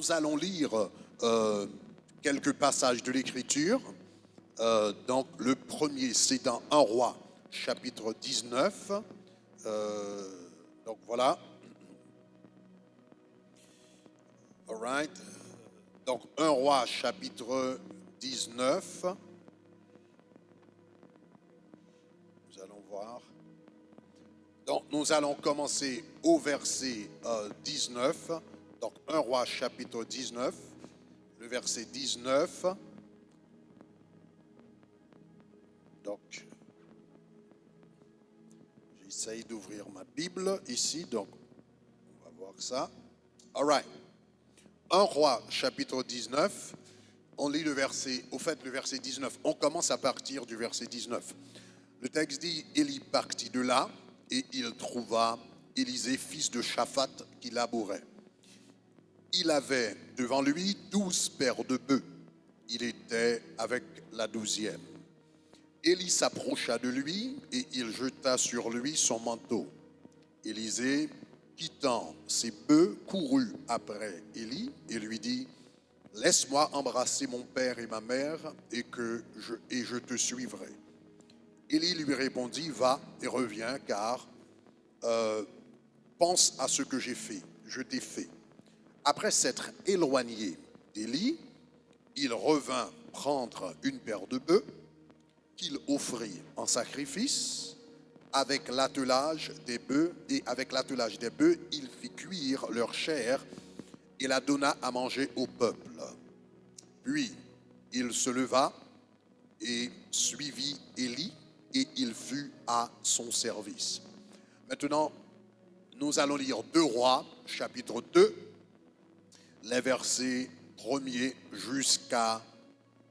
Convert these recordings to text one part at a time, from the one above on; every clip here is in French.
nous allons lire quelques passages de l'Écriture. Donc, le premier, c'est dans 1 Roi, chapitre 19. Donc, voilà. All right. Donc, 1 Roi, chapitre 19. Nous allons voir. Donc, nous allons commencer au verset 19. Donc, 1 Roi, chapitre 19, le verset 19. Donc, j'essaye d'ouvrir ma Bible ici. Donc, on va voir ça. All right. 1 Roi, chapitre 19. On lit le verset, le verset 19. On commence à partir du verset 19. Le texte dit, Élie partit de là et il trouva Élisée, fils de Shaphat, qui labourait. Il avait devant lui 12 paires de bœufs. Il était avec la 12e. Élie s'approcha de lui et il jeta sur lui son manteau. Élisée, quittant ses bœufs, courut après Élie et lui dit, « Laisse-moi embrasser mon père et ma mère et je te suivrai. » Élie lui répondit, « Va et reviens, car pense à ce que je t'ai fait. » Après s'être éloigné d'Élie, il revint prendre une paire de bœufs qu'il offrit en sacrifice. Avec l'attelage des bœufs, il fit cuire leur chair et la donna à manger au peuple. Puis il se leva et suivit Élie, et il fut à son service. Maintenant, nous allons lire 2 Rois, chapitre 2, les versets 1er jusqu'à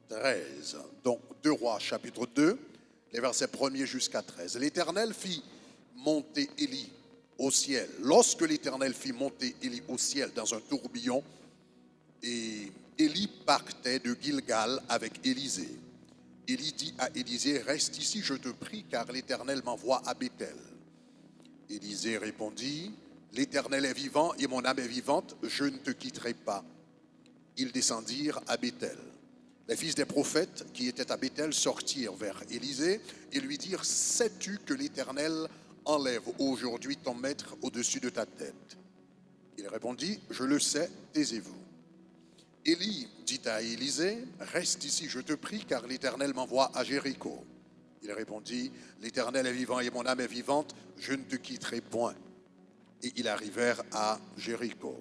13. Donc, 2 Rois, chapitre 2, les versets 1er jusqu'à 13. L'Éternel fit monter Élie au ciel. Lorsque l'Éternel fit monter Élie au ciel dans un tourbillon, et Élie partait de Gilgal avec Élisée. Élie dit à Élisée, « Reste ici, je te prie, car l'Éternel m'envoie à Béthel. » Élisée répondit, « L'Éternel est vivant et mon âme est vivante, je ne te quitterai pas. » Ils descendirent à Béthel. Les fils des prophètes qui étaient à Béthel sortirent vers Élisée et lui dirent, « Sais-tu que l'Éternel enlève aujourd'hui ton maître au-dessus de ta tête ?» Il répondit, « Je le sais, taisez-vous. » Élie dit à Élisée, « Reste ici, je te prie, car l'Éternel m'envoie à Jéricho. » Il répondit, « L'Éternel est vivant et mon âme est vivante, je ne te quitterai point. » Et ils arrivèrent à Jéricho.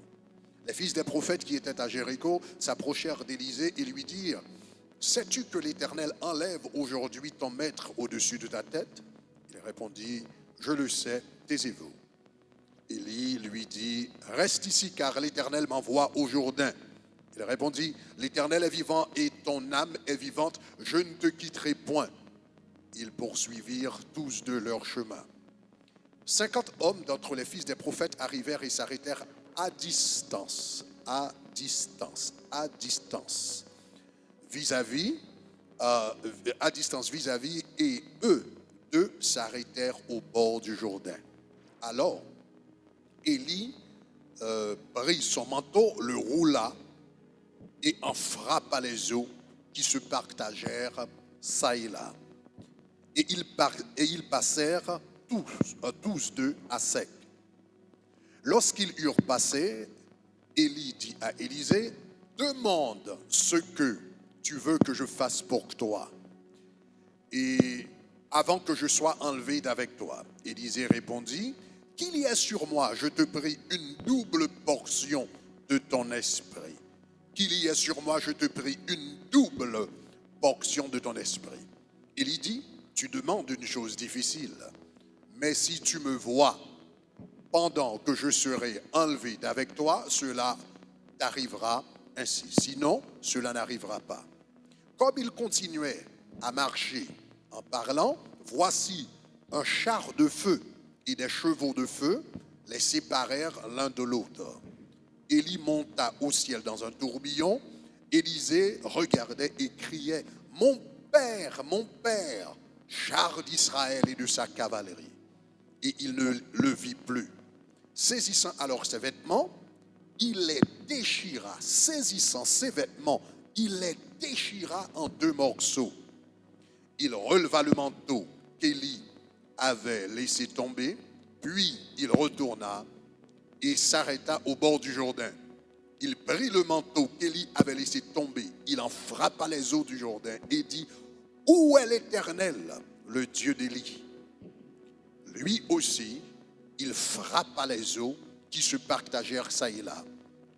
Les fils des prophètes qui étaient à Jéricho s'approchèrent d'Élisée et lui dirent, « Sais-tu que l'Éternel enlève aujourd'hui ton maître au-dessus de ta tête ?» Il répondit, « Je le sais, taisez-vous. » Élie lui dit, « Reste ici, car l'Éternel m'envoie au Jourdain. » Il répondit, « L'Éternel est vivant et ton âme est vivante, je ne te quitterai point. » Ils poursuivirent tous deux leur chemin. 50 hommes d'entre les fils des prophètes arrivèrent et s'arrêtèrent à distance, vis-à-vis, et eux deux s'arrêtèrent au bord du Jourdain. Alors, Élie prit son manteau, le roula et en frappa les eaux qui se partagèrent çà et là. Et ils passèrent tous deux à sec. Lorsqu'ils eurent passé, Élie dit à Élisée, « Demande ce que tu veux que je fasse pour toi, et avant que je sois enlevé d'avec toi. » Élisée répondit, « Qu'il y ait sur moi, je te prie, une double portion de ton esprit. Qu'il y ait sur moi, je te prie, une double portion de ton esprit. » Élie dit, « Tu demandes une chose difficile, mais si tu me vois pendant que je serai enlevé d'avec toi, cela t'arrivera ainsi. Sinon, cela n'arrivera pas. » Comme il continuait à marcher en parlant, voici un char de feu et des chevaux de feu les séparèrent l'un de l'autre. Élie monta au ciel dans un tourbillon. Élisée regardait et criait, « Mon père, char d'Israël et de sa cavalerie. » Et il ne le vit plus. Saisissant alors ses vêtements, il les déchira, saisissant ses vêtements, il les déchira en 2 morceaux. Il releva le manteau qu'Élie avait laissé tomber, puis il retourna et s'arrêta au bord du Jourdain. Il prit le manteau qu'Élie avait laissé tomber, il en frappa les eaux du Jourdain et dit: où est l'Éternel, le Dieu d'Élie? Lui aussi, il frappa les eaux qui se partagèrent çà et là.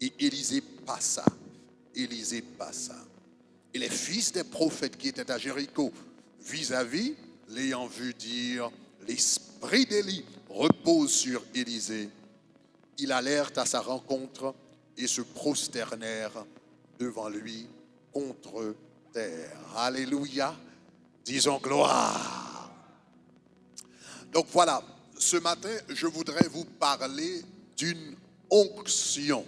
Et Élisée passa. Élisée passa. Et les fils des prophètes qui étaient à Jéricho, vis-à-vis, l'ayant vu dire: l'esprit d'Élie repose sur Élisée, ils allèrent à sa rencontre et se prosternèrent devant lui contre terre. Alléluia. Disons gloire. Donc voilà, ce matin, je voudrais vous parler d'une onction.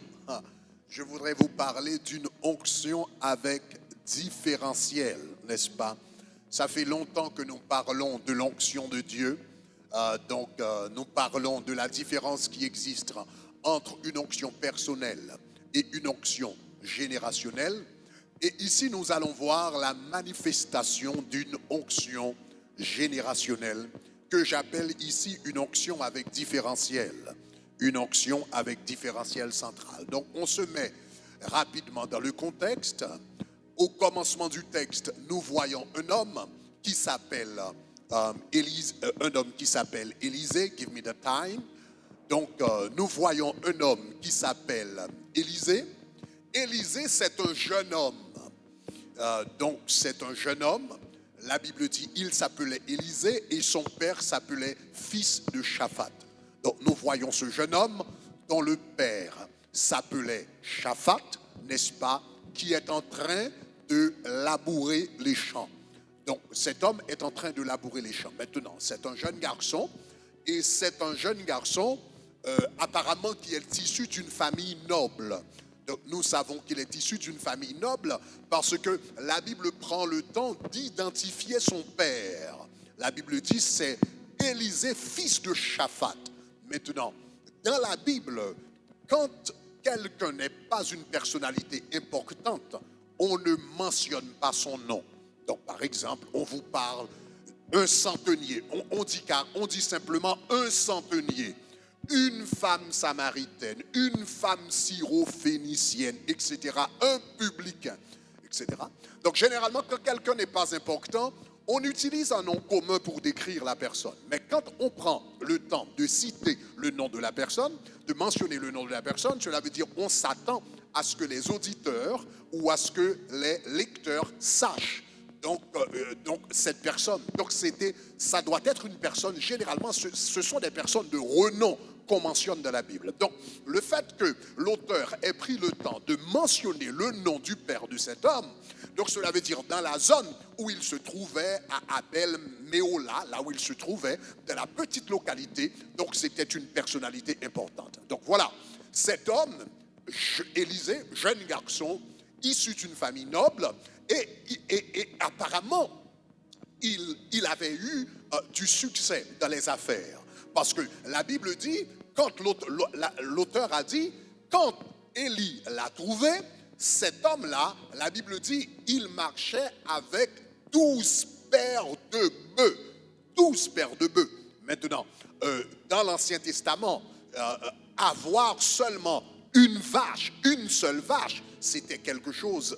Je voudrais vous parler d'une onction avec différentiel, n'est-ce pas? Ça fait longtemps que nous parlons de l'onction de Dieu. Nous parlons de la différence qui existe entre une onction personnelle et une onction générationnelle. Et ici, nous allons voir la manifestation d'une onction générationnelle que j'appelle ici une onction avec différentiel. Une onction avec différentiel central. Donc, on se met rapidement dans le contexte. Au commencement du texte, nous voyons un homme qui s'appelle Élisée. Give me the time. Donc, nous voyons un homme qui s'appelle Élisée. Élisée, c'est un jeune homme. C'est un jeune homme. La Bible dit il s'appelait Élisée et son père s'appelait fils de Shaphat. Donc, nous voyons ce jeune homme dont le père s'appelait Shaphat, n'est-ce pas, qui est en train de labourer les champs. Donc, cet homme est en train de labourer les champs. Maintenant, c'est un jeune garçon, et c'est un jeune garçon apparemment qui est issu d'une famille noble. Donc, nous savons qu'il est issu d'une famille noble parce que la Bible prend le temps d'identifier son père. La Bible dit c'est Élisée, fils de Shaphat. Maintenant, dans la Bible, quand quelqu'un n'est pas une personnalité importante, on ne mentionne pas son nom. Donc, par exemple, on vous parle un centenier. On dit simplement un centenier. Une femme samaritaine, une femme syro-phénicienne, etc. Un publicain, etc. Donc, généralement, quand quelqu'un n'est pas important, on utilise un nom commun pour décrire la personne. Mais quand on prend le temps de citer le nom de la personne, de mentionner le nom de la personne, cela veut dire qu'on s'attend à ce que les auditeurs ou à ce que les lecteurs sachent. Donc cette personne, ça doit être une personne, généralement, ce sont des personnes de renom qu'on mentionne dans la Bible. Donc, le fait que l'auteur ait pris le temps de mentionner le nom du père de cet homme, donc cela veut dire dans la zone où il se trouvait, à Abel-Méhola, là où il se trouvait, dans la petite localité, donc c'était une personnalité importante. Donc voilà, cet homme, Élisée, jeune garçon, issu d'une famille noble, et apparemment, il avait eu du succès dans les affaires. Parce que la Bible dit, quand l'auteur a dit, quand Élie l'a trouvé, cet homme-là, la Bible dit, il marchait avec 12 paires de bœufs. 12 paires de bœufs. Maintenant, dans l'Ancien Testament, avoir seulement une vache, une seule vache, c'était quelque chose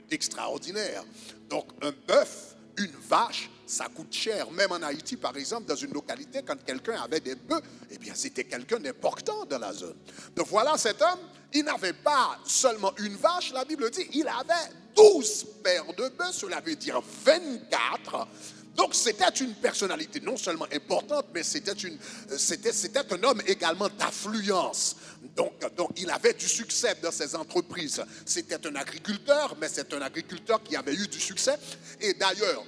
d'extraordinaire. Donc, un bœuf, une vache, ça coûte cher. Même en Haïti, par exemple, dans une localité, quand quelqu'un avait des bœufs, eh bien, c'était quelqu'un d'important dans la zone. Donc voilà, cet homme, il n'avait pas seulement une vache, la Bible dit, il avait 12 paires de bœufs, cela veut dire 24. Donc c'était une personnalité non seulement importante, mais c'était un homme également d'affluence. Donc il avait du succès dans ses entreprises. C'était un agriculteur, mais c'est un agriculteur qui avait eu du succès. Et d'ailleurs,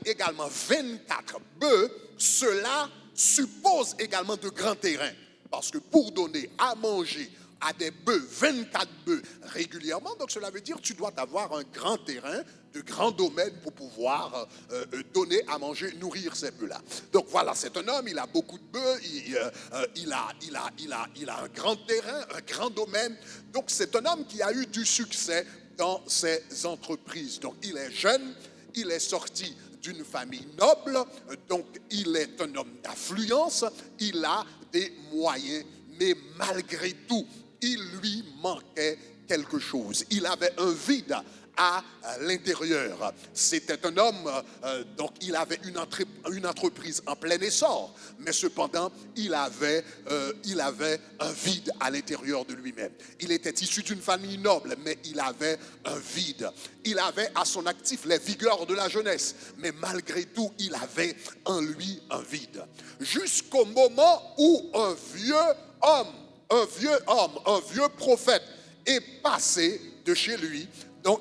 également 24 bœufs, cela suppose également de grands terrains. Parce que pour donner à manger à des bœufs, 24 bœufs régulièrement, donc cela veut dire que tu dois avoir un grand terrain de grands domaines pour pouvoir donner à manger, nourrir ces bœufs-là. Donc voilà, c'est un homme, il a beaucoup de bœufs, il a un grand terrain, un grand domaine. Donc c'est un homme qui a eu du succès dans ses entreprises. Donc il est jeune, il est sorti d'une famille noble, donc il est un homme d'affluence, il a des moyens, mais malgré tout, il lui manquait quelque chose. Il avait un vide à l'intérieur. C'était un homme, donc il avait une entreprise en plein essor, mais cependant, il avait un vide à l'intérieur de lui-même. Il était issu d'une famille noble, mais il avait un vide. Il avait à son actif les vigueurs de la jeunesse, mais malgré tout, il avait en lui un vide. Jusqu'au moment où un vieux prophète est passé de chez lui. Donc,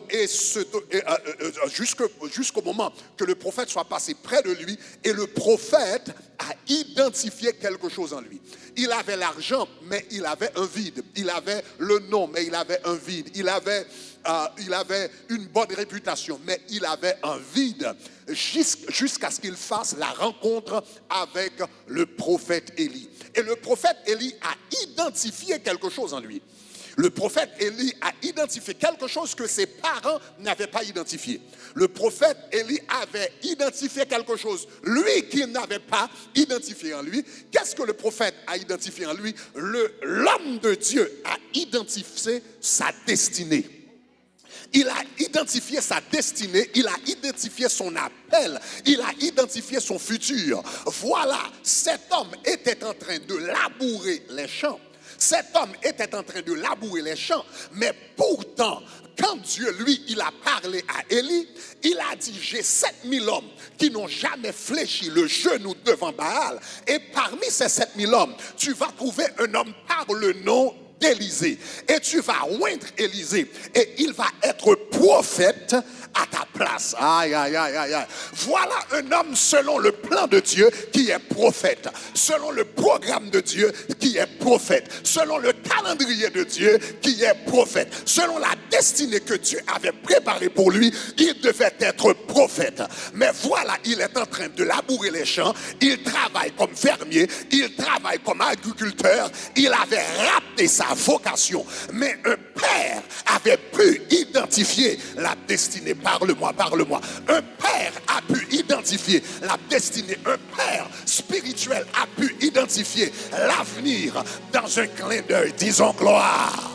jusqu'au moment que le prophète soit passé près de lui, et le prophète a identifié quelque chose en lui. Il avait l'argent, mais il avait un vide. Il avait le nom, mais il avait un vide. Il avait une bonne réputation, mais il avait un vide jusqu'à ce qu'il fasse la rencontre avec le prophète Élie. Et le prophète Élie a identifié quelque chose en lui. Le prophète Élie a identifié quelque chose que ses parents n'avaient pas identifié. Le prophète Élie avait identifié quelque chose, lui, qu'il n'avait pas identifié en lui. Qu'est-ce que le prophète a identifié en lui? L'homme de Dieu a identifié sa destinée. Il a identifié sa destinée, il a identifié son appel, il a identifié son futur. Voilà, cet homme était en train de labourer les champs. Cet homme était en train de labourer les champs, mais pourtant, quand Dieu, lui, il a parlé à Élie, il a dit, j'ai 7000 hommes qui n'ont jamais fléchi le genou devant Baal. Et parmi ces 7000 hommes, tu vas trouver un homme par le nom d'Élisée. Et tu vas oindre Élisée. Et il va être prophète à ta place. Aïe, aïe, aïe, aïe, aïe. Voilà un homme selon le plan de Dieu qui est prophète. Selon le programme de Dieu qui est prophète. Selon le calendrier de Dieu qui est prophète. Selon la destinée que Dieu avait préparée pour lui, il devait être prophète. Mais voilà, il est en train de labourer les champs. Il travaille comme fermier. Il travaille comme agriculteur. Il avait raté sa vocation. Mais un père avait pu identifier la destinée. Parle-moi, parle-moi. Un père a pu identifier la destinée. Un père spirituel a pu identifier l'avenir dans un clin d'œil. Disons gloire.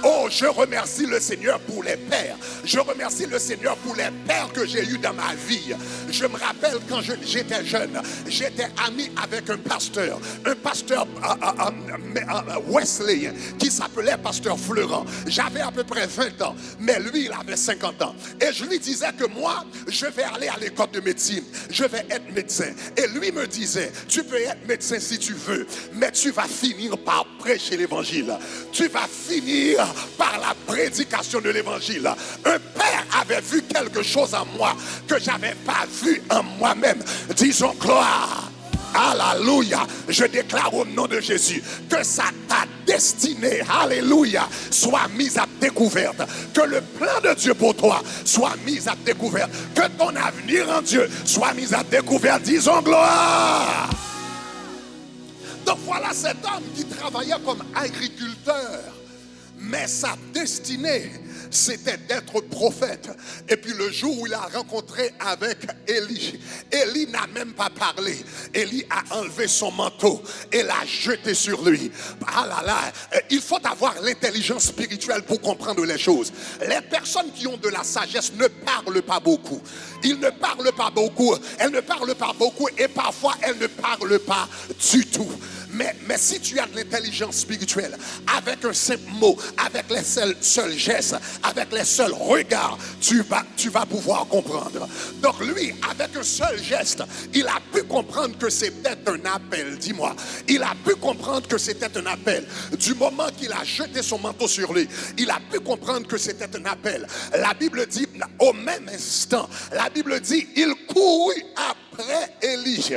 Oh, je remercie le Seigneur pour les pères. Je remercie le Seigneur pour les pères que j'ai eus dans ma vie. Je me rappelle quand j'étais jeune, j'étais ami avec un pasteur Wesley qui s'appelait pasteur Fleurant. J'avais à peu près 20 ans, mais lui, il avait 50 ans. Et je lui disais que moi, je vais aller à l'école de médecine. Je vais être médecin. Et lui me disait, tu peux être médecin si tu veux, mais tu vas finir par prêcher l'évangile. Tu vas finir par la prédication de l'évangile. Un père avait vu quelque chose en moi que je n'avais pas vu en moi-même. Disons gloire. Alléluia. Je déclare au nom de Jésus que ta destinée, alléluia, soit mise à découverte. Que le plan de Dieu pour toi soit mis à découverte. Que ton avenir en Dieu soit mis à découverte. Disons gloire. Donc voilà cet homme qui travaillait comme agriculteur. Mais sa destinée, c'était d'être prophète. Et puis le jour où il a rencontré avec Élie, Élie n'a même pas parlé. Élie a enlevé son manteau et l'a jeté sur lui. Ah là là, il faut avoir l'intelligence spirituelle pour comprendre les choses. Les personnes qui ont de la sagesse ne parlent pas beaucoup. Ils ne parlent pas beaucoup. Elles ne parlent pas beaucoup et parfois elles ne parlent pas du tout. Mais si tu as de l'intelligence spirituelle, avec un simple mot, avec les seuls gestes, avec les seuls regards, tu vas pouvoir comprendre. Donc lui, avec un seul geste, il a pu comprendre que c'était un appel. Dis-moi, il a pu comprendre que c'était un appel. Du moment qu'il a jeté son manteau sur lui, il a pu comprendre que c'était un appel. La Bible dit, au même instant, la Bible dit, il courut après Élie.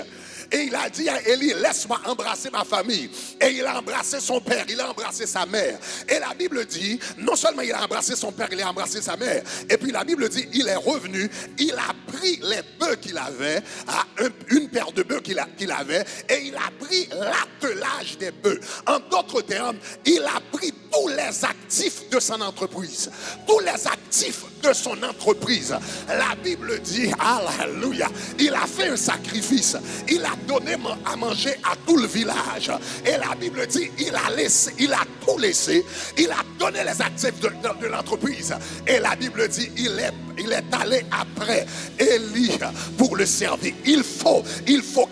Et il a dit à Élie, laisse-moi embrasser ma famille. Et il a embrassé son père, il a embrassé sa mère. Et la Bible dit, non seulement il a embrassé son père, il a embrassé sa mère. Et puis la Bible dit, il est revenu, il a pris les bœufs qu'il avait, une paire de bœufs qu'il avait, et il a pris l'attelage des bœufs. En d'autres termes, il a pris tous les actifs de son entreprise. Tous les actifs de son entreprise. La Bible dit, alléluia, il a fait un sacrifice. Il a donné à manger à tout le village. Et la Bible dit, il a tout laissé. Il a donné les actifs de l'entreprise. Et la Bible dit, il est allé après Élie pour le servir. Il faut,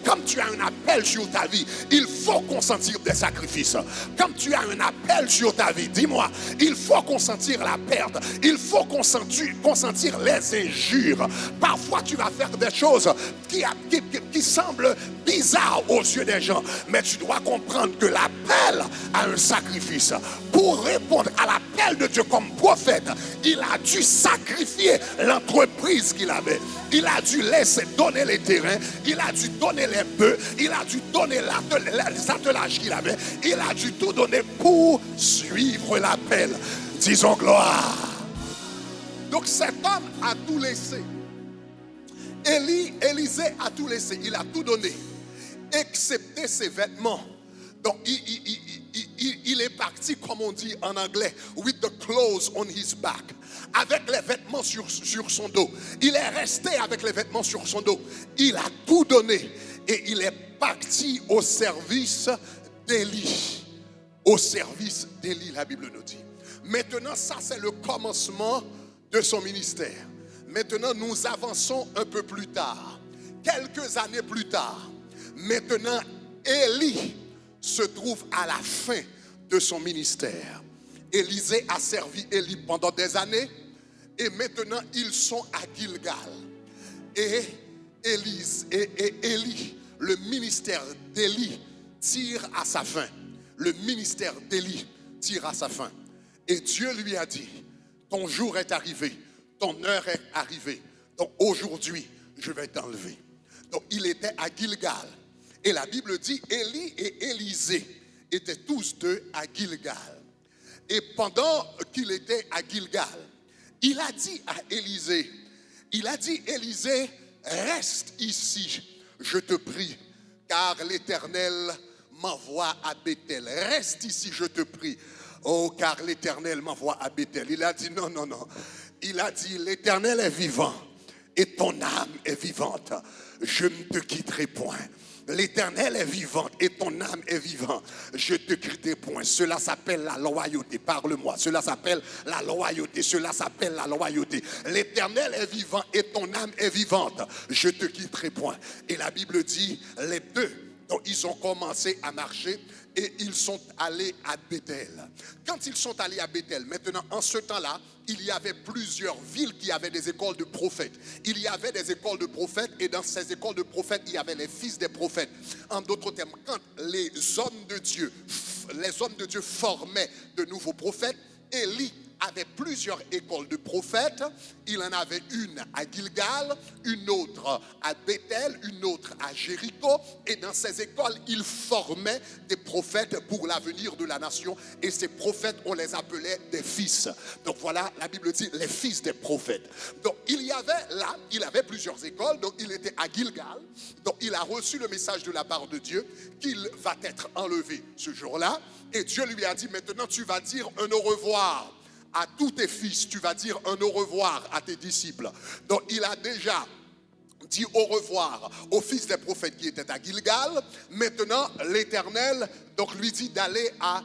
comme tu as un appel sur ta vie, il faut consentir des sacrifices. Comme tu as un appel sur ta vie, dis-moi, il faut consentir la perte. Il faut consentir les injures. Parfois, tu vas faire des choses qui semblent bizarres aux yeux des gens. Mais tu dois comprendre que l'appel a un sacrifice. Pour répondre à l'appel de Dieu comme prophète, il a dû sacrifier l'entreprise qu'il avait. Il a dû laisser donner les terrains. Il a dû donner les bœufs. Il a dû donner les attelages qu'il avait. Il a dû tout donner pour suivre l'appel. Disons gloire. Donc cet homme a tout laissé. Élisée a tout laissé. Il a tout donné, excepté ses vêtements. Donc il est parti, comme on dit en anglais, with the clothes on his back, avec les vêtements sur son dos. Il est resté avec les vêtements sur son dos. Il a tout donné et il est parti au service d'Élie. Au service d'Élie, la Bible nous dit. Maintenant, ça c'est le commencement de son ministère. Maintenant, nous avançons un peu plus tard. Quelques années plus tard. Maintenant, Élie se trouve à la fin de son ministère. Élisée a servi Élie pendant des années. Et maintenant, ils sont à Gilgal. Et Élie, le ministère d'Élie tire à sa fin. Le ministère d'Élie tire à sa fin. Et Dieu lui a dit, ton jour est arrivé, ton heure est arrivée. Donc aujourd'hui, je vais t'enlever. Donc il était à Gilgal. Et la Bible dit, Élie et Élisée étaient tous deux à Gilgal. Et pendant qu'il était à Gilgal, il a dit à Élisée, Élisée, reste ici, je te prie, car l'Éternel m'envoie à Béthel. Reste ici, je te prie. Oh, car l'Éternel m'envoie à Béthel. Il a dit non. Il a dit, l'Éternel est vivant et ton âme est vivante. Je ne te quitterai point. L'Éternel est vivant et ton âme est vivante. Je te quitterai point. Cela s'appelle la loyauté. Parle-moi. Cela s'appelle la loyauté. Cela s'appelle la loyauté. L'Éternel est vivant et ton âme est vivante. Je te quitterai point. Et la Bible dit, les deux, donc ils ont commencé à marcher et ils sont allés à Béthel. Quand ils sont allés à Béthel, maintenant en ce temps-là, il y avait plusieurs villes qui avaient des écoles de prophètes. Il y avait des écoles de prophètes et dans ces écoles de prophètes, il y avait les fils des prophètes. En d'autres termes, quand les hommes de Dieu formaient de nouveaux prophètes, Élie avait plusieurs écoles de prophètes. Il en avait une à Gilgal, une autre à Béthel, une autre à Jéricho. Et dans ces écoles, il formait des prophètes pour l'avenir de la nation. Et ces prophètes, on les appelait des fils. Donc voilà, la Bible dit les fils des prophètes. Donc il avait plusieurs écoles. Donc il était à Gilgal. Donc il a reçu le message de la part de Dieu qu'il va être enlevé ce jour-là. Et Dieu lui a dit, maintenant tu vas dire un au revoir à tous tes fils, tu vas dire un au revoir à tes disciples. Donc il a déjà dit au revoir aux fils des prophètes qui étaient à Gilgal. Maintenant l'Éternel donc lui dit d'aller à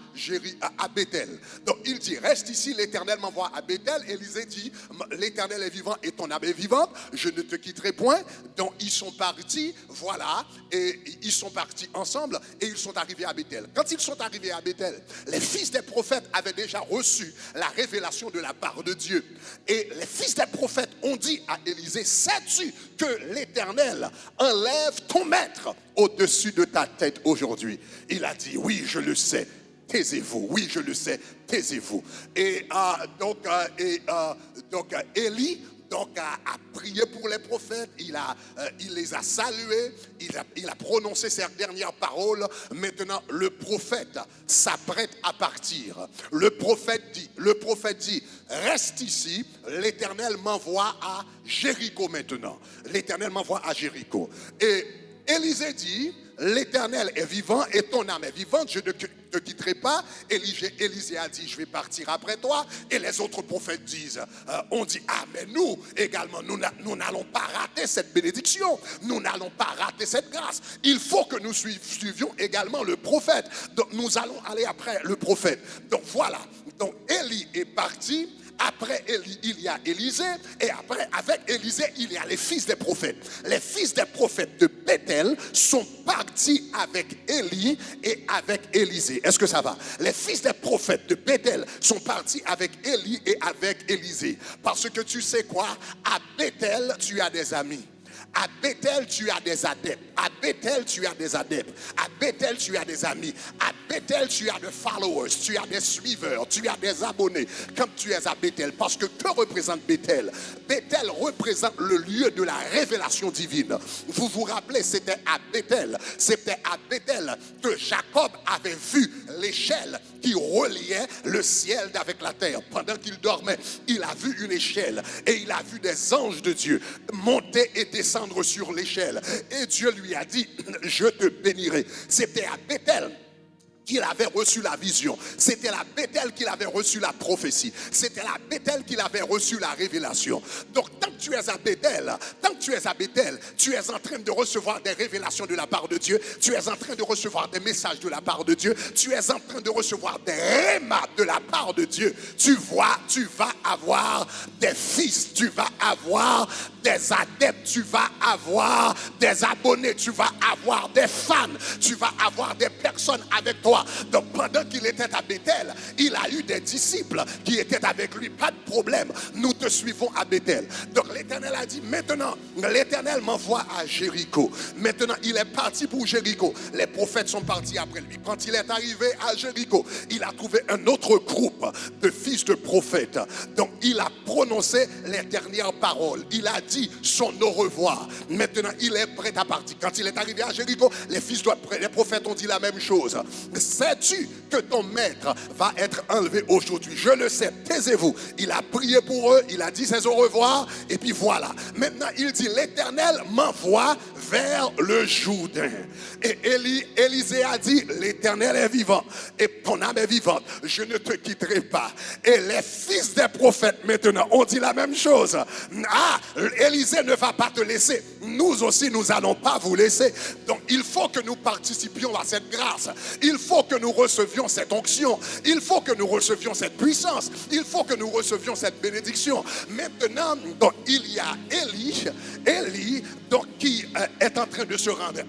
Béthel. Donc il dit, reste ici, l'Éternel m'envoie à Béthel. Élisée dit, l'Éternel est vivant et ton âme est vivante, je ne te quitterai point. Donc ils sont partis, voilà, et ils sont partis ensemble et ils sont arrivés à Béthel. Quand ils sont arrivés à Béthel, les fils des prophètes avaient déjà reçu la révélation de la part de Dieu. Et les fils des prophètes ont dit à Élisée, sais-tu que l'Éternel enlève ton maître au-dessus de ta tête aujourd'hui? Il a dit, oui, je le sais, taisez-vous. Oui, je le sais, taisez-vous. Et donc Élie donc a prié pour les prophètes, il les a salués, il a prononcé ses dernières paroles. Maintenant, le prophète s'apprête à partir. Le prophète dit, reste ici, l'Éternel m'envoie à Jéricho maintenant. L'Éternel m'envoie à Jéricho. Et Élisée dit, l'Éternel est vivant et ton âme est vivante, je ne te quitterai pas. Élisée a dit, je vais partir après toi. Et les autres prophètes disent, on dit, ah mais nous également, nous n'allons pas rater cette bénédiction, nous n'allons pas rater cette grâce. Il faut que nous suivions également le prophète. Donc nous allons aller après le prophète. Donc voilà, donc Élie est parti. Après Élie, il y a Élisée, et après, avec Élisée, il y a les fils des prophètes. Les fils des prophètes de Bethel sont partis avec Élie et avec Élisée. Est-ce que ça va? Les fils des prophètes de Bethel sont partis avec Élie et avec Élisée. Parce que tu sais quoi? À Bethel, tu as des amis. À Bethel, tu as des adeptes. À Bethel, tu as des adeptes. À Bethel, tu as des amis. À Bethel, tu as des followers. Tu as des suiveurs. Tu as des abonnés. Comme tu es à Bethel. Parce que représente Bethel? Bethel représente le lieu de la révélation divine. Vous vous rappelez, c'était à Bethel. C'était à Bethel que Jacob avait vu l'échelle qui reliait le ciel avec la terre. Pendant qu'il dormait, il a vu une échelle. Et il a vu des anges de Dieu monter et descendre sur l'échelle. Et Dieu lui a dit, je te bénirai. C'était à Bethel qu'il avait reçu la vision. C'était la Bethel qu'il avait reçu la prophétie. C'était la Bethel qu'il avait reçu la révélation. Donc tant que tu es à Bethel, tu es en train de recevoir des révélations de la part de Dieu. Tu es en train de recevoir des messages de la part de Dieu. Tu es en train de recevoir des rémas de la part de Dieu. Tu vois, tu vas avoir des fils, tu vas avoir des adeptes, tu vas avoir des abonnés, tu vas avoir des fans, tu vas avoir des personnes avec toi. Donc pendant qu'il était à Bethel, il a eu des disciples qui étaient avec lui. Pas de problème, nous te suivons à Bethel. Donc l'Éternel a dit, maintenant l'Éternel m'envoie à Jéricho. Maintenant il est parti pour Jéricho. Les prophètes sont partis après lui. Quand il est arrivé à Jéricho, il a trouvé un autre groupe de fils de prophètes. Donc il a prononcé les dernières paroles. Il a dit son au revoir. Maintenant il est prêt à partir. Quand il est arrivé à Jéricho, les prophètes ont dit la même chose. Sais-tu que ton maître va être enlevé aujourd'hui? Je le sais, taisez-vous. Il a prié pour eux, il a dit ses au revoir, et puis voilà. Maintenant, il dit, l'Éternel m'envoie vers le Jourdain. Et Élisée a dit, l'Éternel est vivant, et ton âme est vivante, je ne te quitterai pas. Et les fils des prophètes, maintenant, ont dit la même chose. Ah, Élisée ne va pas te laisser. Nous aussi, nous n'allons pas vous laisser. Donc, il faut que nous participions à cette grâce. Il faut que nous recevions cette onction. Il faut que nous recevions cette puissance. Il faut que nous recevions cette bénédiction. Maintenant, donc, il y a Élie donc, qui est en train de se rendre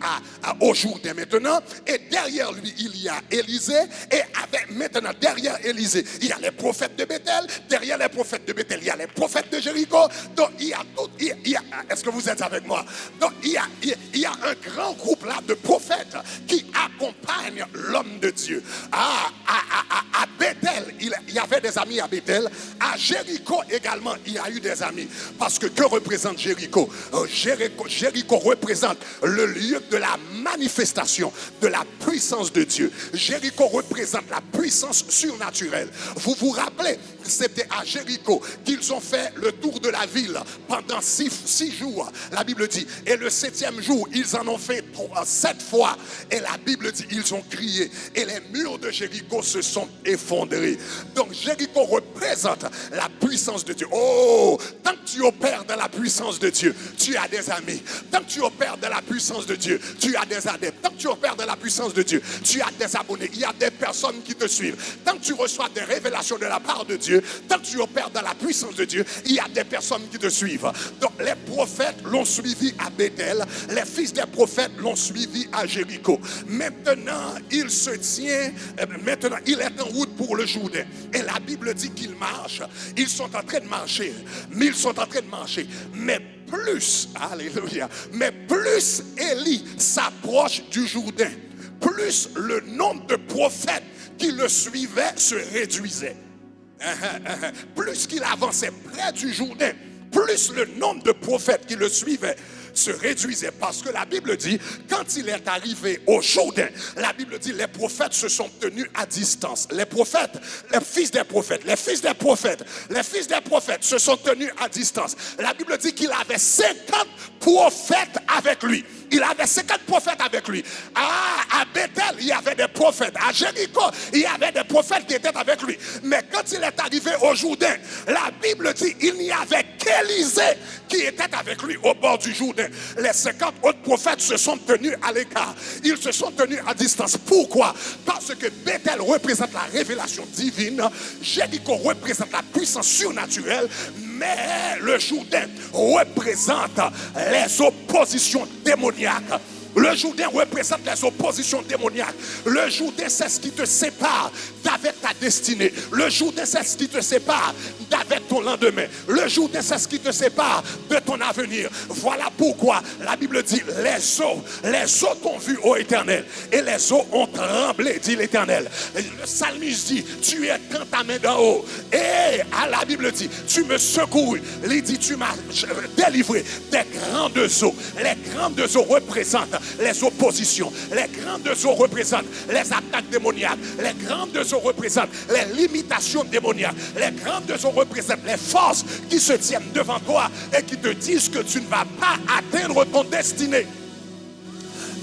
au Jourdain maintenant. Et derrière lui, il y a Élisée. Et maintenant, derrière Élisée, il y a les prophètes de Bethel. Derrière les prophètes de Bethel, il y a les prophètes de Jéricho. Donc, est-ce que vous êtes avec moi? Donc, il y a un grand groupe là de prophètes qui accompagnent l'homme de Dieu. À Bethel, il y avait des amis à Bethel. À Jéricho également, il y a eu des amis. Parce que représente Jéricho? Jéricho représente le lieu de la manifestation de la puissance de Dieu. Jéricho représente la puissance surnaturelle. Vous vous rappelez, c'était à Jéricho qu'ils ont fait le tour de la ville pendant 6 jours. La Bible dit, et le 7e jour, ils en ont fait 7 fois. Et la Bible dit, ils ont crié. Et les murs de Jéricho se sont effondrés. Donc Jéricho représente la puissance de Dieu. Oh, tant que tu opères dans la puissance de Dieu, tu as des amis. Tant que tu opères dans la puissance de Dieu, tu as des adeptes. Tant que tu opères dans la puissance de Dieu, tu as des abonnés. Il y a des personnes qui te suivent. Tant que tu reçois des révélations de la part de Dieu, tant que tu opères dans la puissance de Dieu, il y a des personnes qui te suivent. Donc les prophètes l'ont suivi à Bethel. Les fils des prophètes l'ont suivi à Jéricho. Maintenant, il se tient, maintenant, il est en route pour le Jourdain. Et la Bible dit qu'il marche. Ils sont en train de marcher. Mais plus, alléluia, mais plus Élie s'approche du Jourdain, plus le nombre de prophètes qui le suivaient se réduisait. Plus qu'il avançait près du Jourdain, plus le nombre de prophètes qui le suivaient se réduisait, parce que la Bible dit, quand il est arrivé au Jourdain, la Bible dit, les prophètes se sont tenus à distance. Les prophètes, les fils des prophètes, les fils des prophètes, les fils des prophètes se sont tenus à distance. La Bible dit qu'il avait 50 prophètes avec lui. Il avait 50 prophètes avec lui. À Bethel, il y avait des prophètes. À Jéricho, il y avait des prophètes qui étaient avec lui. Mais quand il est arrivé au Jourdain, la Bible dit qu'il n'y avait qu'Élisée qui était avec lui au bord du Jourdain. Les 50 autres prophètes se sont tenus à l'écart. Ils se sont tenus à distance. Pourquoi? Parce que Bethel représente la révélation divine. Jéricho représente la puissance surnaturelle. Mais le Jourdain représente les oppositions démoniaques. Le Jourdain représente les oppositions démoniaques. Le Jourdain, c'est ce qui te sépare d'avec ta destinée. Le Jourdain, c'est ce qui te sépare d'avec ton lendemain. Le Jourdain, c'est ce qui te sépare de ton avenir. Voilà pourquoi la Bible dit, les eaux t'ont vu, ô Éternel, et les eaux ont tremblé, dit l'Éternel. Le psalmiste dit, tu es dans ta main d'en haut. Et à la Bible dit, tu me secours. Il dit, tu m'as délivré des grandes eaux. Les grandes eaux représentent les oppositions. Les grandes eaux représentent les attaques démoniaques. Les grandes eaux représentent les limitations démoniaques. Les grandes eaux représentent les forces qui se tiennent devant toi et qui te disent que tu ne vas pas atteindre ton destinée.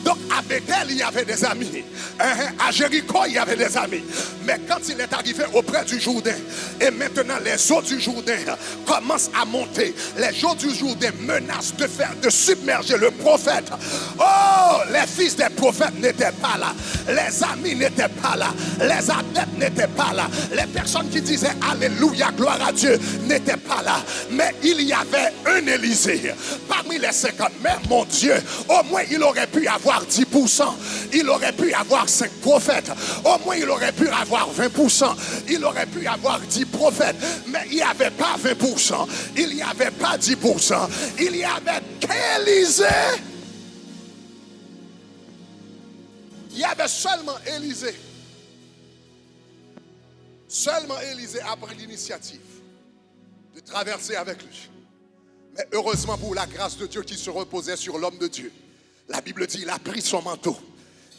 Donc à Bethel, il y avait des amis. À Jéricho, il y avait des amis. Mais quand il est arrivé auprès du Jourdain, et maintenant les eaux du Jourdain commencent à monter. Les eaux du Jourdain menacent de submerger le prophète. Oh, les fils des prophètes n'étaient pas là. Les amis n'étaient pas là. Les adeptes n'étaient pas là. Les personnes qui disaient Alléluia, gloire à Dieu n'étaient pas là. Mais il y avait un Élisée parmi les 50. Mais mon Dieu, au moins il aurait pu avoir 10%, il aurait pu avoir 5 prophètes, au moins il aurait pu avoir 20%, il aurait pu avoir 10 prophètes, mais il n'y avait pas 20%, il n'y avait pas 10%, il n'y avait qu'Élisée. Il y avait seulement Élisée. Seulement Élisée a pris l'initiative de traverser avec lui. Mais heureusement pour la grâce de Dieu qui se reposait sur l'homme de Dieu, la Bible dit, il a pris son manteau,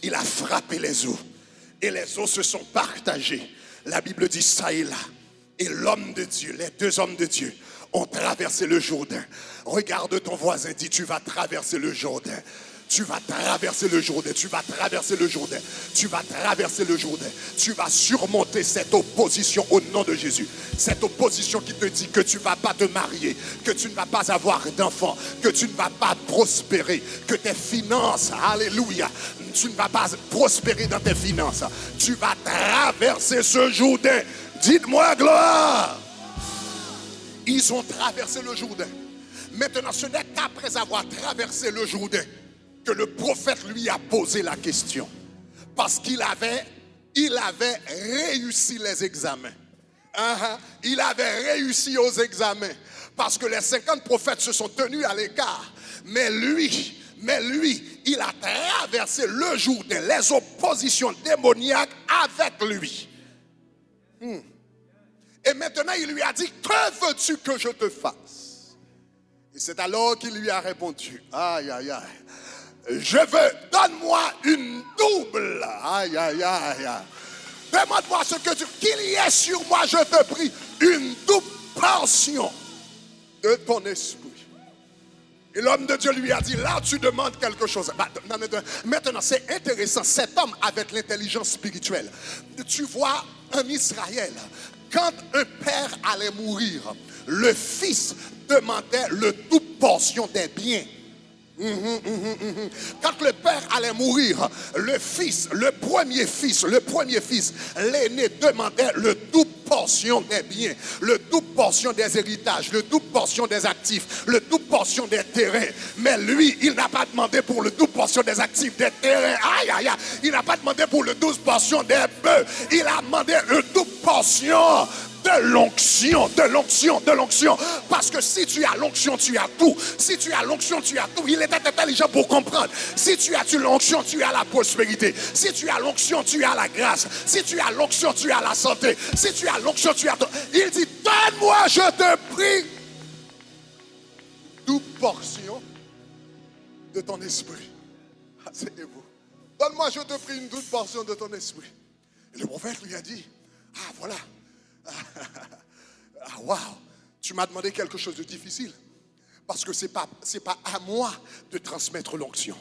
il a frappé les eaux, et les eaux se sont partagées. La Bible dit ça et là. Et l'homme de Dieu, les deux hommes de Dieu, ont traversé le Jourdain. Regarde ton voisin, dis, tu vas traverser le Jourdain. Tu vas traverser le Jourdain, tu vas traverser le Jourdain, tu vas traverser le Jourdain. Tu vas surmonter cette opposition au nom de Jésus. Cette opposition qui te dit que tu ne vas pas te marier, que tu ne vas pas avoir d'enfants, que tu ne vas pas prospérer, que tes finances, alléluia, tu ne vas pas prospérer dans tes finances. Tu vas traverser ce Jourdain. Dites-moi gloire. Ils ont traversé le Jourdain. Maintenant, ce n'est qu'après avoir traversé le Jourdain que le prophète lui a posé la question. Parce qu'il avait réussi les examens. Il avait réussi aux examens. Parce que les 50 prophètes se sont tenus à l'écart. Mais lui, il a traversé le Jourdain, les oppositions démoniaques avec lui. Et maintenant, il lui a dit, que veux-tu que je te fasse? Et c'est alors qu'il lui a répondu, aïe, aïe, aïe. Je veux, donne-moi une double. Aïe, aïe, aïe. Demande-moi ce que tu veux. Qu'il y ait sur moi, je te prie, une double portion de ton esprit. Et l'homme de Dieu lui a dit, là tu demandes quelque chose. Maintenant, c'est intéressant. Cet homme avec l'intelligence spirituelle. Tu vois, en Israël, quand un père allait mourir, le fils demandait le double portion des biens. Quand le père allait mourir, le premier fils, l'aîné demandait le double portion des biens, le double portion des héritages, le double portion des actifs, le double portion des terrains. Mais lui, il n'a pas demandé pour le double portion des actifs, des terrains. Aïe, aïe, aïe. Il n'a pas demandé pour le double portion des bœufs. Il a demandé une double portion de l'onction, de l'onction, de l'onction. Parce que si tu as l'onction, tu as tout. Si tu as l'onction, tu as tout. Il était intelligent pour comprendre. Si tu as l'onction, tu as la prospérité. Si tu as l'onction, tu as la grâce. Si tu as l'onction, tu as la santé. Si tu as l'onction, tu as tout. Il dit, donne-moi, je te prie, double portion de ton esprit. Asseyez-vous. Donne-moi, je te prie, une double portion de ton esprit. Et le prophète lui a dit, ah voilà, ah waouh, tu m'as demandé quelque chose de difficile. Parce que c'est pas à moi de transmettre l'onction.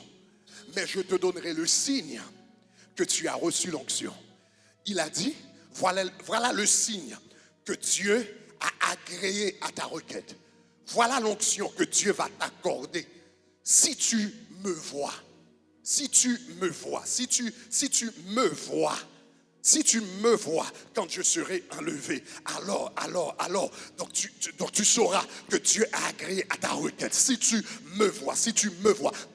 Mais je te donnerai le signe que tu as reçu l'onction. Il a dit, voilà le signe que Dieu a agréé à ta requête. Voilà l'onction que Dieu va t'accorder. Si tu me vois, si tu me vois, si tu me vois, si tu me vois quand je serai enlevé, alors, donc tu sauras que Dieu a agréé à ta requête. Si tu me vois,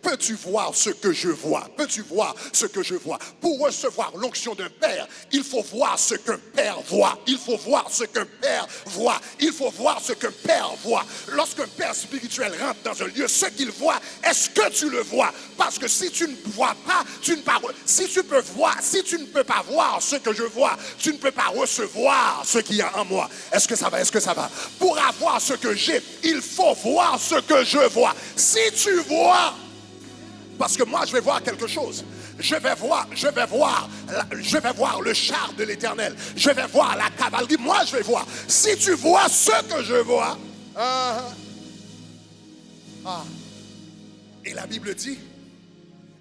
peux-tu voir ce que je vois? Peux-tu voir ce que je vois? Pour recevoir l'onction d'un père, il faut voir ce qu'un père voit. Il faut voir ce qu'un père voit. Il faut voir ce qu'un père voit. Lorsqu'un père spirituel rentre dans un lieu, ce qu'il voit, est-ce que tu le vois? Parce que si tu ne vois pas, tu ne peux pas. Si tu ne peux pas voir ce que je vois, tu ne peux pas recevoir ce qu'il y a en moi. Est-ce que ça va? Pour avoir ce que j'ai, il faut voir ce que je vois. Si tu vois, parce que moi je vais voir quelque chose. Je vais voir le char de l'Éternel. Je vais voir la cavalerie. Moi je vais voir. Si tu vois ce que je vois, et la Bible dit,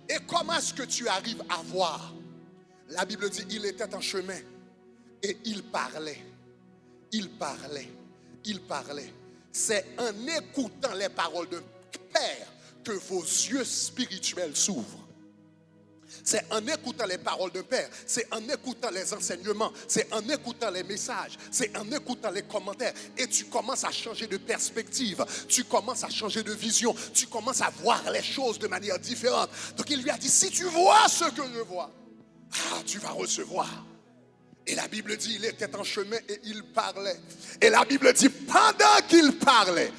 et comment est-ce que tu arrives à voir? La Bible dit, il était en chemin et il parlait. C'est en écoutant les paroles d'un père que vos yeux spirituels s'ouvrent. C'est en écoutant les paroles d'un père, c'est en écoutant les enseignements, c'est en écoutant les messages, c'est en écoutant les commentaires. Et tu commences à changer de perspective, tu commences à changer de vision, tu commences à voir les choses de manière différente. Donc il lui a dit, si tu vois ce que je vois, tu vas recevoir. Et la Bible dit, il était en chemin et il parlait. Et la Bible dit, pendant qu'il parlait,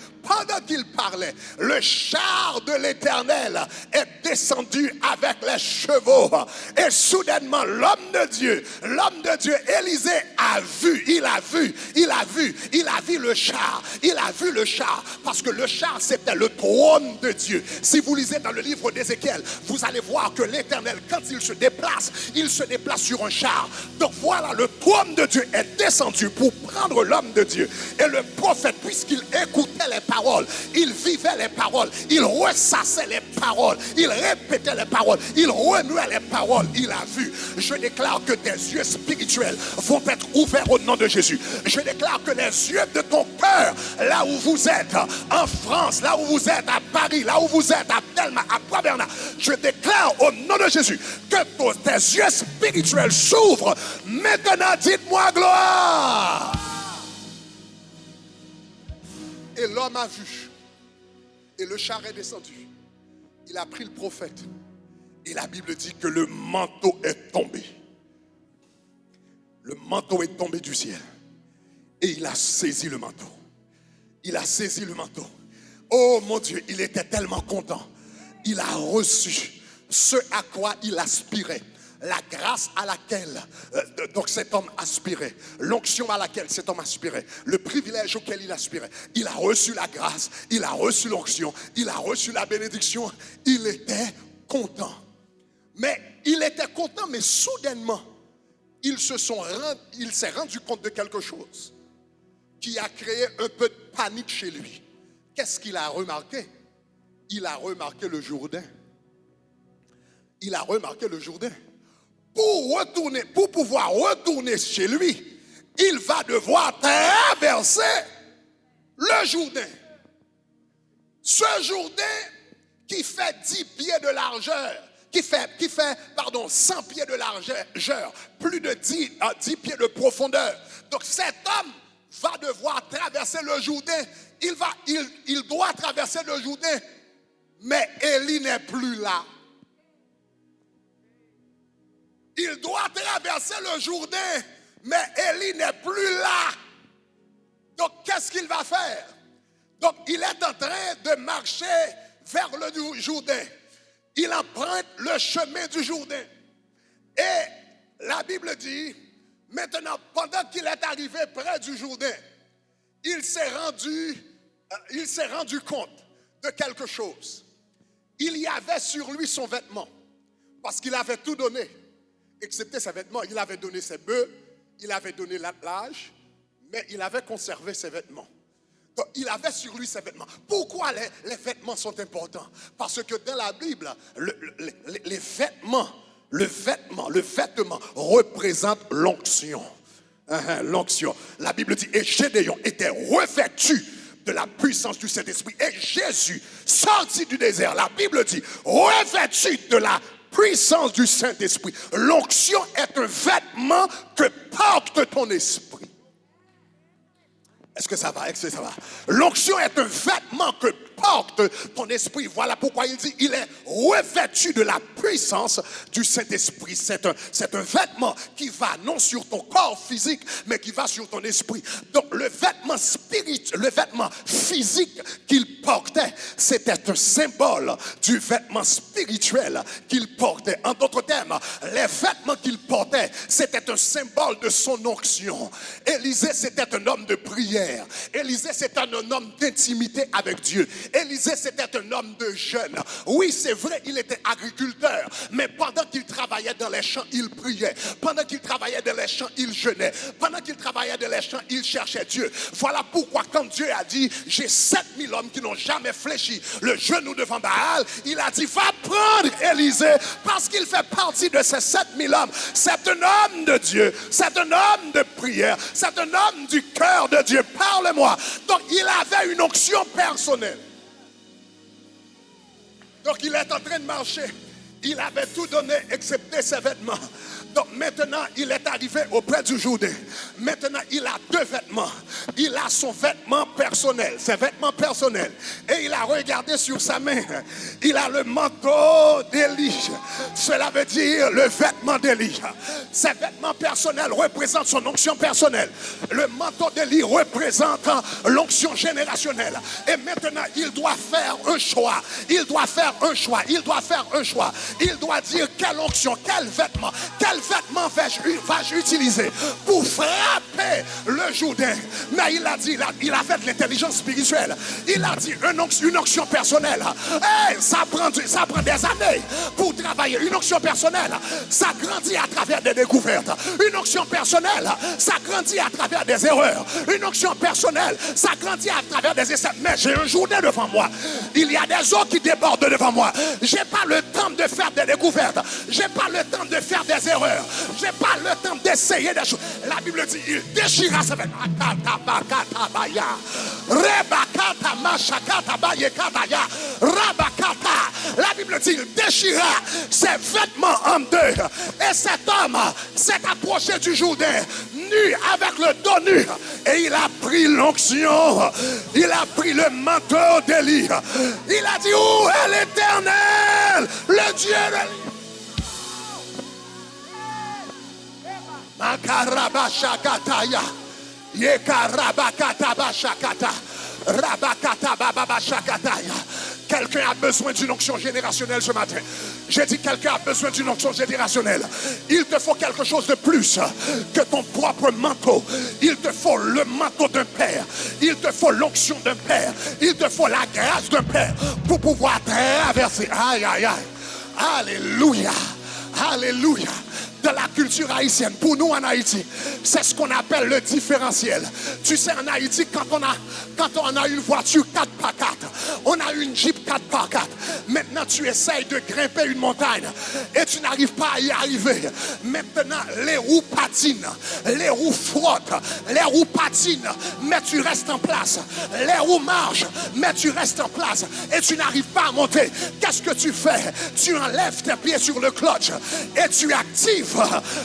le char de l'Éternel est descendu avec les chevaux. Et soudainement, l'homme de Dieu, Élisée il a vu le char. Parce que le char, c'était le trône de Dieu. Si vous lisez dans le livre d'Ézéchiel, vous allez voir que l'Éternel, quand il se déplace sur un char. Donc voilà, le trône de Dieu est descendu pour prendre l'homme de Dieu. Et le prophète, puisqu'il écoutait les paroles, il vivait les paroles, il ressassait les paroles, il répétait les paroles, il renouait les paroles, il a vu. Je déclare que tes yeux spirituels vont être ouverts au nom de Jésus. Je déclare que les yeux de ton cœur, là où vous êtes, en France, là où vous êtes, à Paris, là où vous êtes, à Belma, à Bois-Bernard, je déclare au nom de Jésus que tes yeux spirituels s'ouvrent. Maintenant, dites-moi gloire. Et l'homme a vu. Et le char est descendu. Il a pris le prophète. Et la Bible dit que le manteau est tombé. Le manteau est tombé du ciel. Et il a saisi le manteau. Oh mon Dieu, il était tellement content. Il a reçu ce à quoi il aspirait. La grâce à laquelle donc cet homme aspirait, l'onction à laquelle cet homme aspirait, le privilège auquel il aspirait. Il a reçu la grâce, il a reçu l'onction, il a reçu la bénédiction. Il était content. Mais soudainement, il s'est rendu compte de quelque chose qui a créé un peu de panique chez lui. Qu'est-ce qu'il a remarqué? Il a remarqué le Jourdain. Pour pouvoir retourner chez lui, il va devoir traverser le Jourdain. Ce Jourdain qui fait 10 pieds de largeur, qui fait 100 pieds de largeur, plus de 10 pieds de profondeur. Donc cet homme va devoir traverser le Jourdain. Il doit traverser le Jourdain, mais Élie n'est plus là. Il doit traverser le Jourdain, mais Élie n'est plus là. Donc, qu'est-ce qu'il va faire? Donc, il est en train de marcher vers le Jourdain. Il emprunte le chemin du Jourdain. Et la Bible dit, maintenant, pendant qu'il est arrivé près du Jourdain, il s'est rendu compte de quelque chose. Il y avait sur lui son vêtement, parce qu'il avait tout donné, excepté ses vêtements. Il avait donné ses bœufs, il avait donné l'attelage, mais il avait conservé ses vêtements. Donc, il avait sur lui ses vêtements. Pourquoi les vêtements sont importants? Parce que dans la Bible, les vêtements, le vêtement représente l'onction. L'onction. La Bible dit, et Gédéon était revêtu de la puissance du Saint-Esprit. Et Jésus, sorti du désert, la Bible dit, revêtu de la puissance du Saint-Esprit. L'onction est un vêtement que porte ton esprit. Est-ce que ça va? Est-ce que ça va? L'onction est un vêtement que porte ton esprit. Voilà pourquoi il dit, il est revêtu de la puissance du Saint-Esprit. C'est un vêtement qui va non sur ton corps physique, mais qui va sur ton esprit. Donc le vêtement spirituel, le vêtement physique qu'il portait, c'était un symbole du vêtement spirituel qu'il portait. En d'autres termes, les vêtements qu'il portait, c'était un symbole de son onction. Élisée, c'était un homme de prière. Élisée, c'était un homme d'intimité avec Dieu. Élisée, c'était un homme de jeûne. Oui, c'est vrai, il était agriculteur, mais pendant qu'il travaillait dans les champs, il priait. Pendant qu'il travaillait dans les champs, il jeûnait. Pendant qu'il travaillait dans les champs, il cherchait Dieu. Voilà pourquoi quand Dieu a dit, j'ai 7000 hommes qui n'ont jamais fléchi le genou devant Baal, il a dit, va prendre Élisée, parce qu'il fait partie de ces 7000 hommes. C'est un homme de Dieu, c'est un homme de prière, c'est un homme du cœur de Dieu. Parle-moi. Donc il avait une onction personnelle. Donc il est en train de marcher. Il avait tout donné excepté ses vêtements. Donc maintenant il est arrivé auprès du Jourdain. Maintenant il a deux vêtements. Il a son vêtement personnel, ses vêtements personnels. Et il a regardé sur sa main. Il a le manteau d'Élie. Cela veut dire le vêtement d'Élie. Ses vêtements personnels représentent son onction personnelle. Le manteau d'Élie représente l'onction générationnelle. Et maintenant il doit faire un choix. Il doit faire un choix. Il doit faire un choix. Il doit dire quelle onction, quel vêtement vais-je utiliser pour frapper le Jourdain. Mais il a dit, il a fait de l'intelligence spirituelle. Il a dit une onction personnelle. Hey, ça prend des années pour travailler. Une onction personnelle, ça grandit à travers des découvertes. Une onction personnelle, ça grandit à travers des erreurs. Une onction personnelle, ça grandit à travers des essais. Mais j'ai un Jourdain devant moi. Il y a des eaux qui débordent devant moi. J'ai pas le temps de faire des découvertes. J'ai pas le temps de faire des erreurs. J'ai pas le temps d'essayer des choses. La Bible dit, il déchira ses vêtements. La Bible dit, il déchira ses vêtements en deux. Et cet homme s'est approché du Jourdain, nu, avec le dos nu. Et il a pris l'onction. Il a pris le manteau d'Élie. Il a dit, où est l'Éternel, le Dieu d'Élie? Makarabashakataya. Yekarabakatabashakata. Rabakatabababashakataya. Quelqu'un a besoin d'une onction générationnelle ce matin. J'ai dit quelqu'un a besoin d'une onction générationnelle. Il te faut quelque chose de plus que ton propre manteau. Il te faut le manteau d'un père. Il te faut l'onction d'un père. Il te faut la grâce d'un père pour pouvoir traverser. Aïe, aïe, aïe. Alléluia. Alléluia. De la culture haïtienne, pour nous en Haïti, c'est ce qu'on appelle le différentiel. Tu sais, en Haïti, quand on a une voiture 4x4, on a une Jeep 4x4, maintenant tu essayes de grimper une montagne et tu n'arrives pas à y arriver. Maintenant, les roues patinent, les roues frottent, les roues patinent, mais tu restes en place. Les roues marchent, mais tu restes en place et tu n'arrives pas à monter. Qu'est-ce que tu fais? Tu enlèves tes pieds sur le clutch et tu actives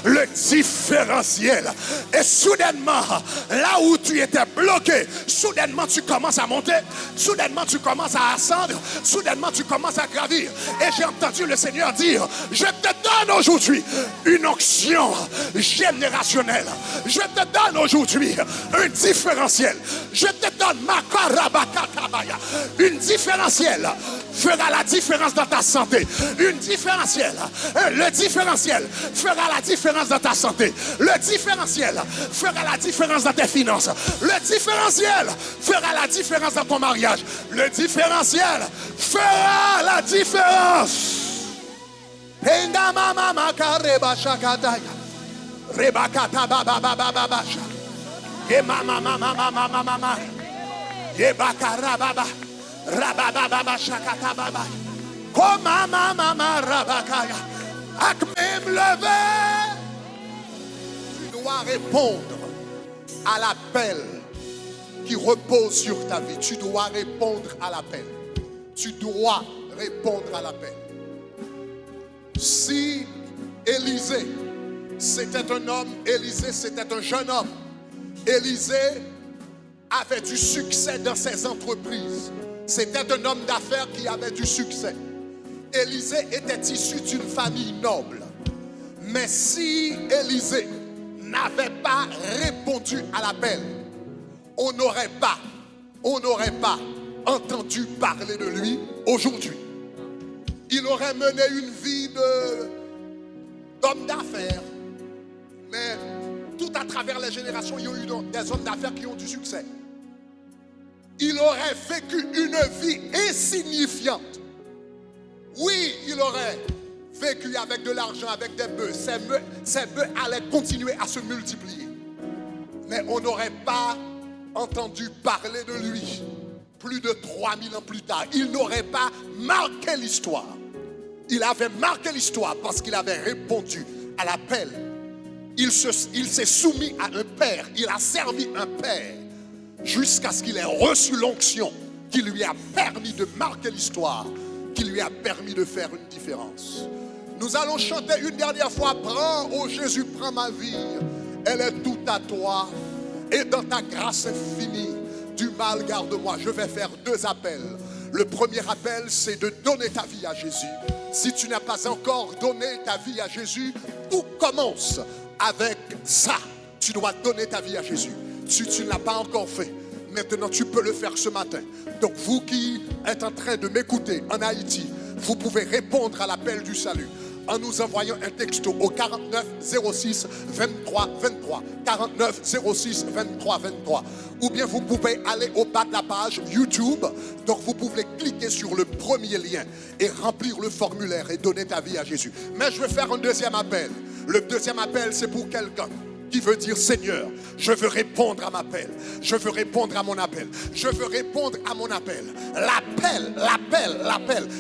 le différentiel. Et soudainement, là où tu étais bloqué, soudainement tu commences à monter, soudainement tu commences à ascendre, soudainement tu commences commence à gravir. Et j'ai entendu le Seigneur dire, je te donne aujourd'hui une onction générationnelle. Je te donne aujourd'hui un différentiel. Je te donne une différentielle fera la différence dans ta santé. Une différentielle. Le différentiel fera la différence dans ta santé. Le différentiel fera la différence dans tes finances. Le différentiel fera la différence dans ton mariage. Le différentiel fera la différence. Tu dois répondre à l'appel qui repose sur ta vie. Tu dois répondre à l'appel. Tu dois répondre à l'appel. Si Élisée, c'était un homme, Élisée, c'était un jeune homme. Élisée avait du succès dans ses entreprises. C'était un homme d'affaires qui avait du succès. Élisée était issu d'une famille noble. Mais si Élisée n'avait pas répondu à l'appel, on n'aurait pas entendu parler de lui aujourd'hui. Il aurait mené une vie d'homme d'affaires. Mais tout à travers les générations, il y a eu des hommes d'affaires qui ont du succès. Il aurait vécu une vie insignifiante. Oui, il aurait vécu avec de l'argent, avec des bœufs. Ces bœufs allaient continuer à se multiplier. Mais on n'aurait pas entendu parler de lui plus de 3000 ans plus tard. Il n'aurait pas marqué l'histoire. Il avait marqué l'histoire parce qu'il avait répondu à l'appel. Il s'est soumis à un père. Il a servi un père jusqu'à ce qu'il ait reçu l'onction qui lui a permis de marquer l'histoire, qui lui a permis de faire une différence. Nous allons chanter une dernière fois. Prends, ô Jésus, prends ma vie. Elle est toute à toi. Et dans ta grâce infinie, du mal garde-moi. Je vais faire 2 appels. Le premier appel, c'est de donner ta vie à Jésus. Si tu n'as pas encore donné ta vie à Jésus, tout commence avec ça. Tu dois donner ta vie à Jésus. Si tu ne l'as pas encore fait, maintenant tu peux le faire ce matin. Donc vous qui êtes en train de m'écouter en Haïti, vous pouvez répondre à l'appel du salut en nous envoyant un texto au 49 06 23 23. 49 06 23 23. Ou bien vous pouvez aller au bas de la page YouTube. Donc vous pouvez cliquer sur le premier lien et remplir le formulaire et donner ta vie à Jésus. Mais je vais faire un deuxième appel. Le deuxième appel, c'est pour quelqu'un qui veut dire, Seigneur, je veux répondre à mon appel. Je veux répondre à mon appel. Je veux répondre à mon appel. L'appel.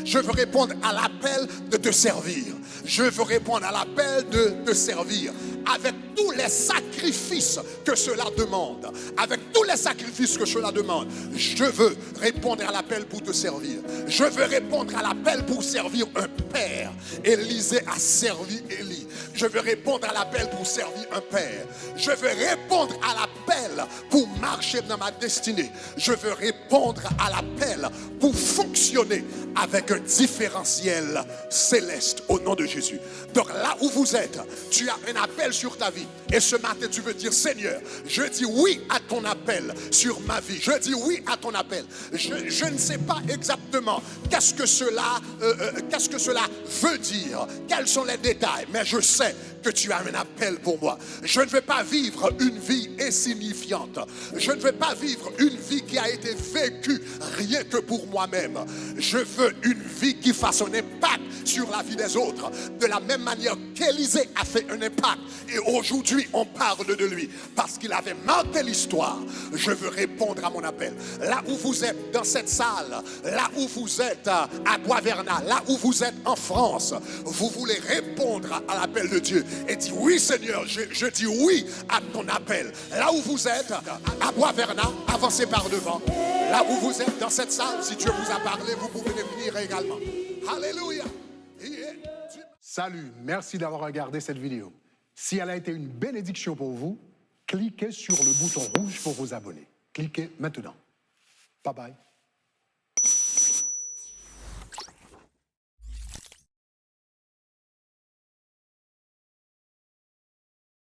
Je veux répondre à l'appel de te servir. Je veux répondre à l'appel de te servir avec tous les sacrifices que cela demande. Avec tous les sacrifices que cela demande. Je veux répondre à l'appel pour te servir. Je veux répondre à l'appel pour servir un père. Élisée a servi Élie. Je veux répondre à l'appel pour servir un père. Je veux répondre à l'appel pour marcher dans ma destinée. Je veux répondre à l'appel pour fonctionner avec un différentiel céleste au nom de Jésus. Donc là où vous êtes, tu as un appel sur ta vie. Et ce matin, tu veux dire, Seigneur, je dis oui à ton appel sur ma vie. Je dis oui à ton appel. Je ne sais pas exactement qu'est-ce que cela veut dire. Quels sont les détails. Mais je sais que tu as un appel pour moi. Je ne vais pas vivre une vie insignifiante. Je ne vais pas vivre une vie qui a été vécue rien que pour moi-même. Je veux une vie qui fasse un impact sur la vie des autres. De la même manière qu'Élisée a fait un impact. Et aujourd'hui, on parle de lui parce qu'il avait marqué l'histoire. Je veux répondre à mon appel. Là où vous êtes dans cette salle, là où vous êtes à Bois-Vernat, là où vous êtes en France, vous voulez répondre à l'appel de Dieu et dire oui Seigneur, je dis oui à ton appel. Là où vous êtes à Bois-Vernat, avancez par devant. Là où vous êtes dans cette salle, si Dieu vous a parlé, vous pouvez venir également. Alléluia. Salut, merci d'avoir regardé cette vidéo. Si elle a été une bénédiction pour vous, cliquez sur le bouton rouge pour vous abonner. Cliquez maintenant. Bye bye.